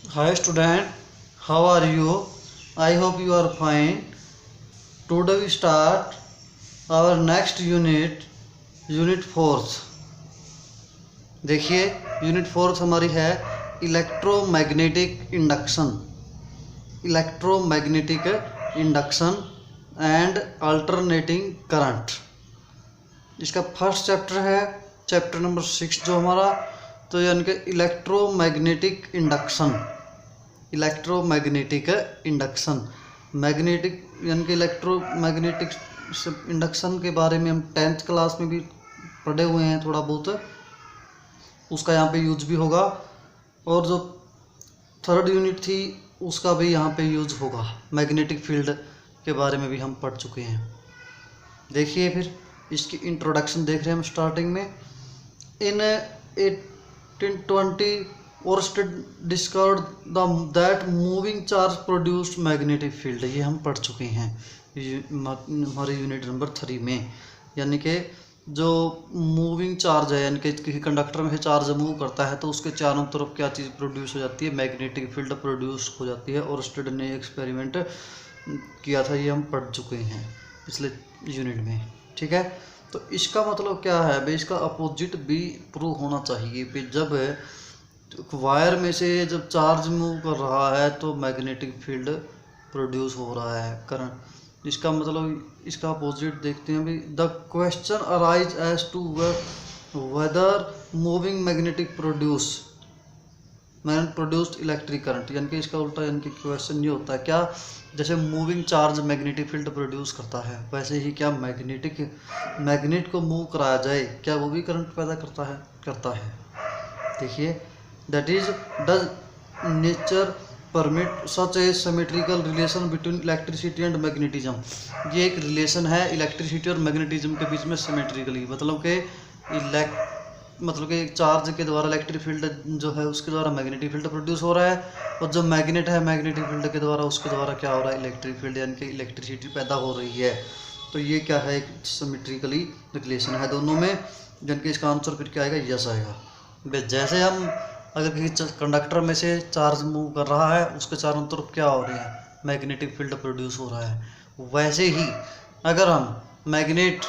Hi student, how are you? I hope you are fine. Today we start our next unit, unit 4th. देखिए unit 4th हमारी है electromagnetic induction and alternating current. इसका first chapter है chapter number 6 जो हमारा, तो यानी कि इलेक्ट्रोमैग्नेटिक इंडक्शन मैग्नेटिक यानी कि इलेक्ट्रोमैग्नेटिक इंडक्शन के बारे में हम 10th क्लास में भी पढ़े हुए हैं थोड़ा बहुत, उसका यहाँ पे यूज भी होगा। और जो 3rd यूनिट थी उसका भी यहाँ पे यूज होगा। मैग्नेटिक फील्ड के बारे में भी हम पढ़ चुके हैं। देखिए फिर इसकी इंट्रोडक्शन देख रहे हैं हम स्टार्टिंग में। इन 1820 Oersted discovered that moving charge produced magnetic field. ये हम पढ़ चुके हैं हमारे यूनिट नंबर 3 में। यानी कि जो मूविंग चार्ज है, यानी कि किसी कंडक्टर में से चार्ज मूव करता है तो उसके चारों तरफ क्या चीज़ प्रोड्यूस हो जाती है, मैग्नेटिक फील्ड प्रोड्यूस हो जाती है। ओरस्टेड ने एक्सपेरिमेंट किया था, ये हम पढ़ चुके हैं पिछले यूनिट में। ठीक है, तो इसका मतलब क्या है भाई, इसका अपोजिट भी प्रूव होना चाहिए भाई। जब वायर में से जब चार्ज मूव कर रहा है तो मैग्नेटिक फील्ड प्रोड्यूस हो रहा है, करंट। इसका मतलब इसका अपोजिट देखते हैं भाई। The question arise as to whether moving magnetic produced electric current. यानी कि इसका उल्टा, यानी कि क्वेश्चन ये होता है क्या, जैसे moving charge magnetic field produce करता है, वैसे ही क्या मैग्नेट को मूव कराया जाए, क्या वो भी करंट पैदा करता है। देखिए, that is does nature permit such A symmetrical relation between electricity and magnetism. ये एक रिलेशन है इलेक्ट्रिसिटी और मैग्नेटिज्म के बीच में सिमेट्रिकली, मतलब कि चार्ज के द्वारा इलेक्ट्रिक फील्ड जो है उसके द्वारा मैग्नेटिक फील्ड प्रोड्यूस हो रहा है, और जो मैग्नेट है मैग्नेटिक फील्ड के द्वारा उसके द्वारा क्या हो रहा है, इलेक्ट्रिक फील्ड यानी कि इलेक्ट्रिसिटी पैदा हो रही है। तो ये क्या है, एक सिमेट्रिकली रिलेशन है दोनों में। यानी कि इसका आंसर फिर क्या आएगा, यस आएगा। जैसे हम अगर किसी कंडक्टर में से चार्ज मूव कर रहा है, उसके चारों तरफ क्या हो रही है, मैग्नेटिक फील्ड प्रोड्यूस हो रहा है, वैसे ही अगर हम मैग्नेट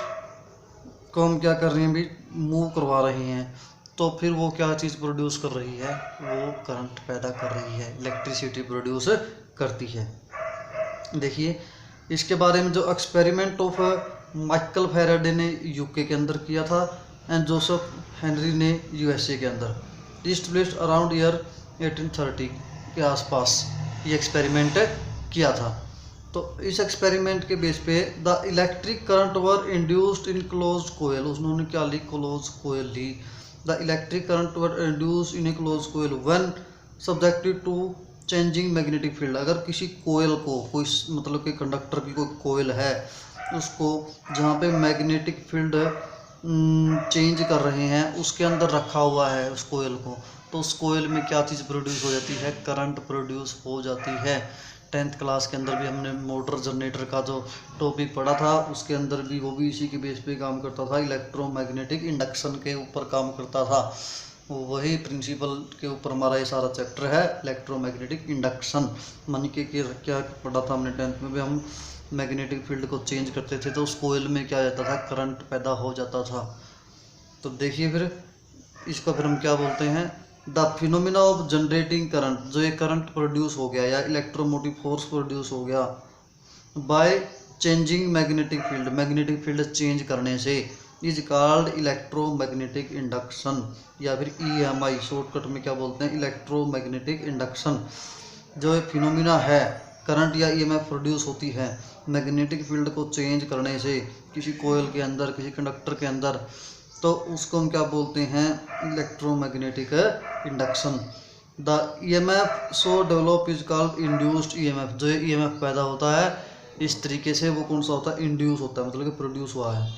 को हम क्या कर रहे हैं भी, मूव करवा रहे हैं, तो फिर वो क्या चीज़ प्रोड्यूस कर रही है, वो करंट पैदा कर रही है, इलेक्ट्रिसिटी प्रोड्यूस करती है। देखिए इसके बारे में, जो एक्सपेरिमेंट ऑफ माइकल फैराडे ने यूके के अंदर किया था एंड जोसेफ हेनरी ने यूएसए के अंदर, ईस्ट प्लेस्ड अराउंड ईयर 1830 के आसपास ये एक्सपेरिमेंट किया था। तो इस एक्सपेरिमेंट के बेस पे the electric current were induced in close coil. उन्होंने क्या ली, क्लोज कोयल ली। The electric current were induced in a close coil when subjected to changing magnetic field. अगर किसी कोयल को, कोई मतलब कि कंडक्टर की कोई कोयल है, उसको जहाँ पे मैग्नेटिक फील्ड चेंज कर रहे हैं उसके अंदर रखा हुआ है उस कोयल को, तो उस कोयल में क्या चीज़ प्रोड्यूस हो जाती है, करंट प्रोड्यूस हो जाती है। 10th क्लास के अंदर भी हमने मोटर जनरेटर का जो टॉपिक पढ़ा था, उसके अंदर भी वो भी इसी के बेस पे काम करता था, इलेक्ट्रोमैग्नेटिक इंडक्शन के ऊपर काम करता था। वही प्रिंसिपल के ऊपर हमारा ये सारा चैप्टर है, इलेक्ट्रोमैग्नेटिक इंडक्शन। मन के क्या पढ़ा था हमने 10th में भी, हम मैग्नेटिक फील्ड को चेंज करते थे तो उस कोयल में क्या जाता था, करंट पैदा हो जाता था। तो देखिए फिर इसको फिर हम क्या बोलते हैं, the phenomena of generating current. जो ये करंट प्रोड्यूस हो गया या इलेक्ट्रोमोटिव फोर्स प्रोड्यूस हो गया by changing magnetic field change करने से, इज कॉल्ड इलेक्ट्रोमैग्नेटिक इंडक्शन, या फिर EMI शॉर्टकट में क्या बोलते हैं, इलेक्ट्रोमैग्नेटिक इंडक्शन। जो फिनोमिना है, करंट या EMF प्रोड्यूस होती है मैग्नेटिक फील्ड को चेंज करने से किसी कोयल के अंदर, किसी कंडक्टर के अंदर, तो उसको हम क्या बोलते हैं, electromagnetic induction. The EMF so develop is called induced EMF। जो EMF पैदा होता है इस तरीके से, वो कौन सा होता है, इंड्यूस होता है, मतलब कि प्रोड्यूस हुआ है।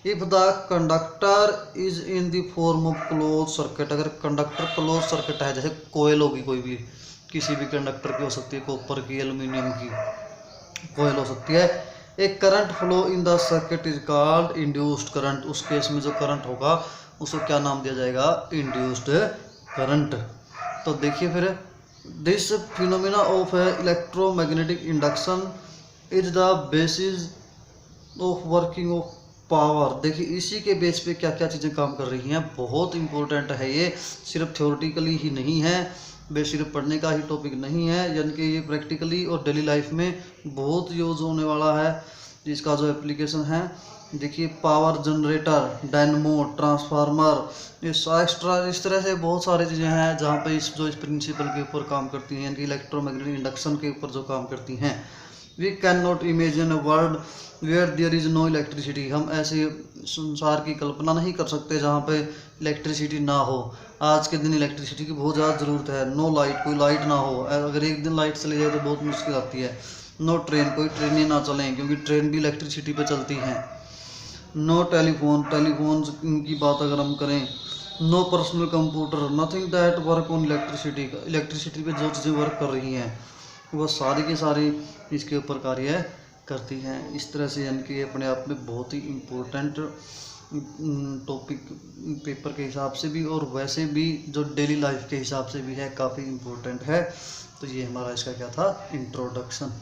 If the conductor is in the form of close circuit. अगर कंडक्टर क्लोज सर्किट है, जैसे कोयल होगी, कोई भी किसी भी कंडक्टर की हो सकती है, कॉपर की, एल्युमिनियम की कोयल हो सकती है, एक current flow in the circuit is called induced current. उस केस में जो करंट होगा उसको क्या नाम दिया जाएगा, इंड्यूस्ड करंट। तो देखिए फिर this phenomena of electromagnetic induction is the basis of working of power. देखिए इसी के बेस पे क्या क्या चीज़ें काम कर रही हैं, बहुत इंपॉर्टेंट है ये, सिर्फ थ्योरेटिकली ही नहीं है, बे सिर्फ पढ़ने का ही टॉपिक नहीं है, यानी कि ये प्रैक्टिकली और डेली लाइफ में बहुत यूज होने वाला है इसका जो एप्लीकेशन है। देखिए पावर जनरेटर, डायनमो, ट्रांसफार्मर, ये एक्स्ट्रा इस तरह से बहुत सारी चीज़ें हैं जहाँ पे इस प्रिंसिपल के ऊपर काम करती हैं, यानी कि इलेक्ट्रोमैग्नेटिक इंडक्शन के ऊपर जो काम करती हैं। We can not imagine a world where there is no electricity. हम ऐसे संसार की कल्पना नहीं कर सकते जहाँ पे इलेक्ट्रिसिटी ना हो। आज के दिन इलेक्ट्रिसिटी की बहुत ज़्यादा ज़रूरत है। नो लाइट, कोई लाइट ना हो, अगर एक दिन लाइट चली जाए तो बहुत मुश्किल आती है। नो ट्रेन, कोई ट्रेनें ना चलें क्योंकि ट्रेन भी इलेक्ट्रिसिटी पे चलती हैं। नो टेलीफोन, टेलीफोन की बात अगर हम करें, no personal computer, nothing that work on electricity. Electricity पे जो चीज़ें वर्क कर रही हैं वो सारी की सारी इसके ऊपर कार्य करती हैं। इस तरह से यानी कि अपने आप में बहुत ही इम्पोर्टेंट टॉपिक पेपर के हिसाब से भी और वैसे भी जो डेली लाइफ के हिसाब से भी है, काफ़ी इम्पोर्टेंट है। तो ये हमारा इसका क्या था, इंट्रोडक्शन।